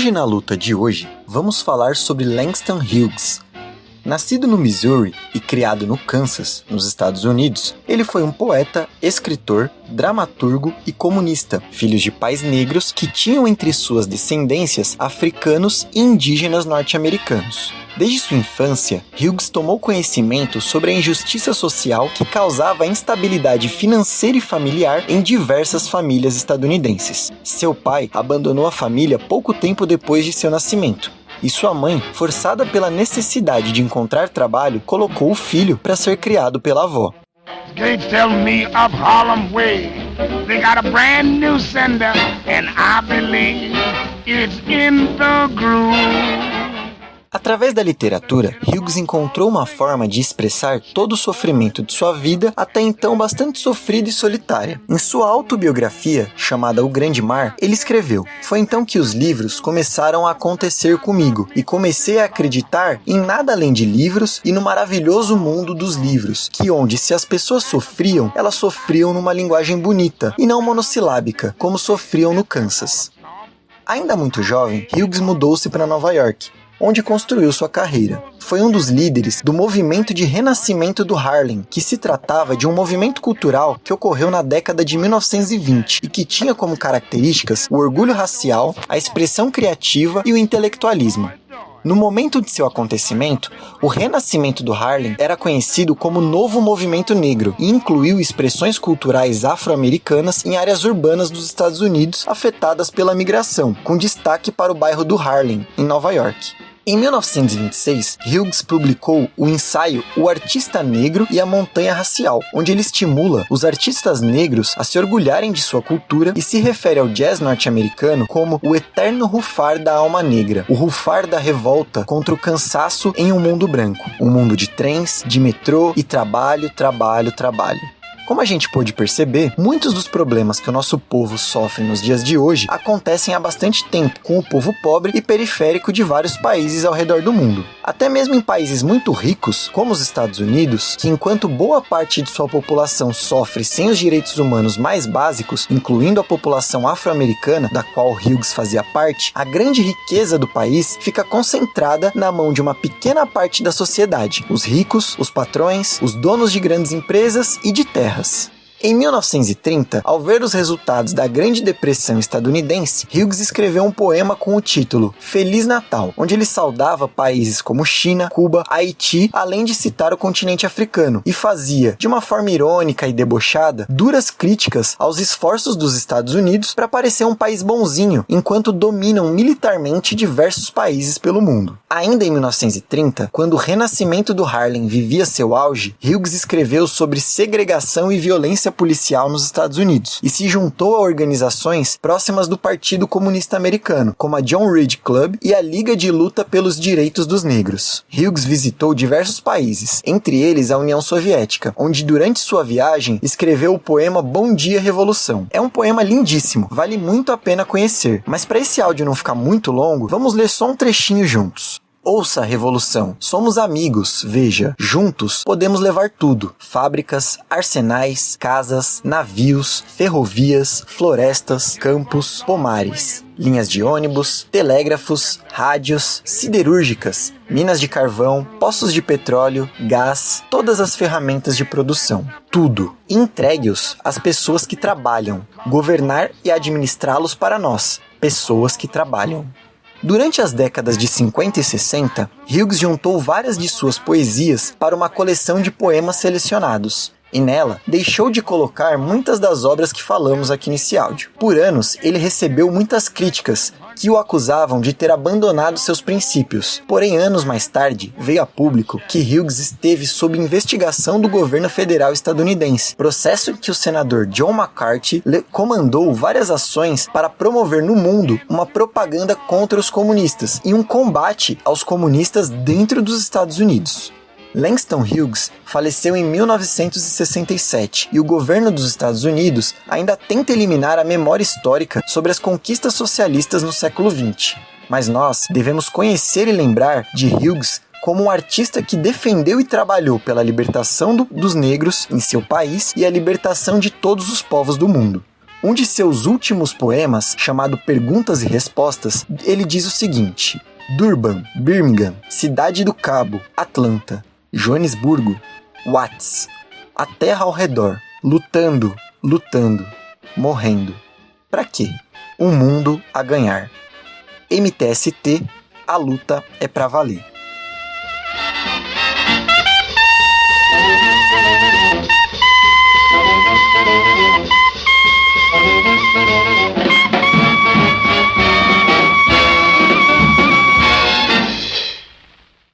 Hoje na luta de hoje, vamos falar sobre Langston Hughes. Nascido no Missouri e criado no Kansas, nos Estados Unidos, ele foi um poeta, escritor, dramaturgo e comunista, filho de pais negros que tinham entre suas descendências africanos e indígenas norte-americanos. Desde sua infância, Hughes tomou conhecimento sobre a injustiça social que causava instabilidade financeira e familiar em diversas famílias estadunidenses. Seu pai abandonou a família pouco tempo depois de seu nascimento, e sua mãe, forçada pela necessidade de encontrar trabalho, colocou o filho para ser criado pela avó. Gates tell me of Harlem Way. They got a brand new sender, and I believe it's in the groove. Através da literatura, Hughes encontrou uma forma de expressar todo o sofrimento de sua vida, até então bastante sofrida e solitária. Em sua autobiografia, chamada O Grande Mar, ele escreveu: "Foi então que os livros começaram a acontecer comigo, e comecei a acreditar em nada além de livros e no maravilhoso mundo dos livros, que onde se as pessoas sofriam, elas sofriam numa linguagem bonita, e não monossilábica, como sofriam no Kansas." Ainda muito jovem, Hughes mudou-se para Nova York, onde construiu sua carreira. Foi um dos líderes do movimento de renascimento do Harlem, que se tratava de um movimento cultural que ocorreu na década de 1920 e que tinha como características o orgulho racial, a expressão criativa e o intelectualismo. No momento de seu acontecimento, o renascimento do Harlem era conhecido como Novo Movimento Negro e incluiu expressões culturais afro-americanas em áreas urbanas dos Estados Unidos afetadas pela migração, com destaque para o bairro do Harlem, em Nova York. Em 1926, Hughes publicou o ensaio O Artista Negro e a Montanha Racial, onde ele estimula os artistas negros a se orgulharem de sua cultura e se refere ao jazz norte-americano como o eterno rufar da alma negra, o rufar da revolta contra o cansaço em um mundo branco, um mundo de trens, de metrô e trabalho, trabalho, trabalho. Como a gente pôde perceber, muitos dos problemas que o nosso povo sofre nos dias de hoje acontecem há bastante tempo com o povo pobre e periférico de vários países ao redor do mundo. Até mesmo em países muito ricos, como os Estados Unidos, que enquanto boa parte de sua população sofre sem os direitos humanos mais básicos, incluindo a população afro-americana, da qual Hughes fazia parte, a grande riqueza do país fica concentrada na mão de uma pequena parte da sociedade, os ricos, os patrões, os donos de grandes empresas e de terra. Em 1930, ao ver os resultados da Grande Depressão estadunidense, Hughes escreveu um poema com o título Feliz Natal, onde ele saudava países como China, Cuba, Haiti, além de citar o continente africano, e fazia, de uma forma irônica e debochada, duras críticas aos esforços dos Estados Unidos para parecer um país bonzinho, enquanto dominam militarmente diversos países pelo mundo. Ainda em 1930, quando o renascimento do Harlem vivia seu auge, Hughes escreveu sobre segregação e violência policial nos Estados Unidos e se juntou a organizações próximas do Partido Comunista Americano, como a John Reed Club e a Liga de Luta pelos Direitos dos Negros. Hughes visitou diversos países, entre eles a União Soviética, onde durante sua viagem escreveu o poema Bom Dia Revolução. É um poema lindíssimo, vale muito a pena conhecer, mas para esse áudio não ficar muito longo, vamos ler só um trechinho juntos. Ouça a revolução. Somos amigos, veja. Juntos podemos levar tudo. Fábricas, arsenais, casas, navios, ferrovias, florestas, campos, pomares, linhas de ônibus, telégrafos, rádios, siderúrgicas, minas de carvão, poços de petróleo, gás, todas as ferramentas de produção. Tudo. Entregue-os às pessoas que trabalham. Governar e administrá-los para nós, pessoas que trabalham. Durante as décadas de 50 e 60, Hughes juntou várias de suas poesias para uma coleção de poemas selecionados, e nela deixou de colocar muitas das obras que falamos aqui nesse áudio. Por anos, ele recebeu muitas críticas que o acusavam de ter abandonado seus princípios. Porém, anos mais tarde, veio a público que Hughes esteve sob investigação do governo federal estadunidense, processo em que o senador John McCarthy comandou várias ações para promover no mundo uma propaganda contra os comunistas e um combate aos comunistas dentro dos Estados Unidos. Langston Hughes faleceu em 1967 e o governo dos Estados Unidos ainda tenta eliminar a memória histórica sobre as conquistas socialistas no século XX. Mas nós devemos conhecer e lembrar de Hughes como um artista que defendeu e trabalhou pela libertação dos negros em seu país e a libertação de todos os povos do mundo. Um de seus últimos poemas, chamado Perguntas e Respostas, ele diz o seguinte: Durban, Birmingham, Cidade do Cabo, Atlanta, Joanesburgo, Watts, a terra ao redor, lutando, lutando, morrendo. Pra quê? Um mundo a ganhar. MTST, a luta é pra valer.